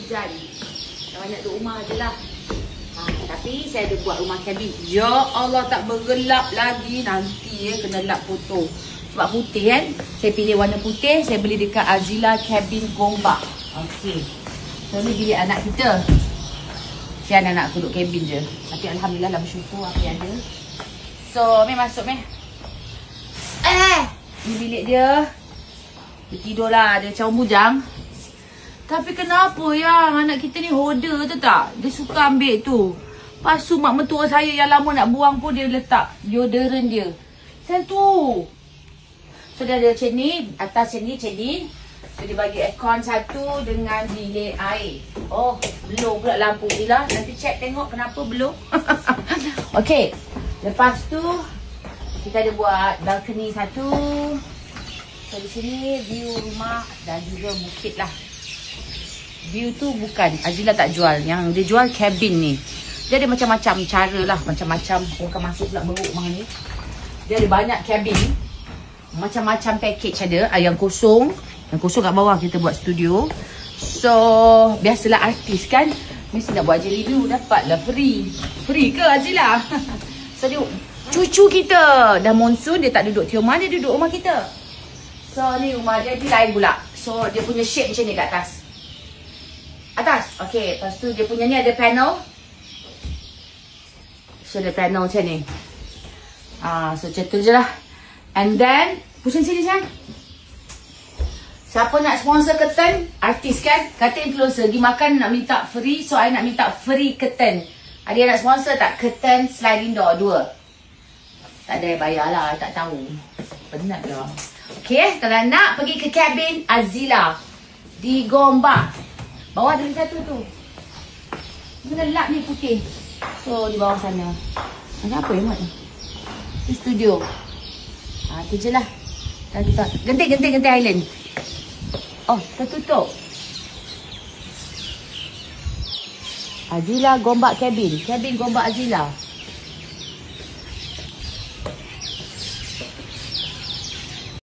hujan. Tak banyak duduk rumah je lah. Tapi saya ada buat rumah kabin. Ya Allah, tak bergelap lagi. Nanti kena lap foto. Sebab putih kan. Saya pilih warna putih. Saya beli dekat Azila Cabin Gombak. Okey. So ni bilik anak kita. Si anak-anak aku duduk kabin je. Tapi Alhamdulillah lah, bersyukur apa yang ada. So, Meh masuk Meh. Ni bilik dia. Dia tidur lah. Dia macam bujang. Tapi kenapa yang anak kita ni hoarder tu tak? Dia suka ambil tu. Lepas tu mak mentua saya yang lama nak buang pun dia letak deodorant dia. Macam tu. So dia ada macam ni. Atas macam ni. So dia bagi aircon satu dengan bilik air. Oh, belum pula lampu ni lah. Nanti check tengok kenapa belum. Okay. Lepas tu kita ada buat balcony satu. So di sini view rumah dan juga bukit lah. View tu bukan, Azila tak jual. Yang dia jual cabin ni. Dia ada macam-macam cara lah. Macam-macam. Orang kan masuk pula beruk rumah ni. Dia ada banyak cabin. Macam-macam package ada. Yang kosong. Yang kosong kat bawah kita buat studio. So, biasalah artis kan. Mesti nak buat je review. Dapatlah free. Free ke Azila? So, dia cucu kita. Dah monsun, dia tak duduk Tioman. Dia duduk rumah kita. So, ni rumah dia. Dia lain pula. So, dia punya shape macam ni kat atas. Atas. Okay. Lepas tu dia punya ni ada panel. So ada panel macam ni. So macam tu je lah. And then pusing sini sayang. Siapa nak sponsor curtain? Artis kan? Kata influencer. Pergi makan nak minta free. So I nak minta free curtain. Ada yang nak sponsor tak? Curtain sliding door 2. Tak ada yang bayar lah. Tak tahu. Penat lah. Okay. Kalau nak pergi ke cabin Azila di Gombak. Bawah ada satu tu. Mana lap ni putih. So di bawah sana. Ada apa yang buat ni? Di studio. Tu je lah. Genting island. Oh, tertutup. Azila Gombak Cabin. Cabin Gombak Azila.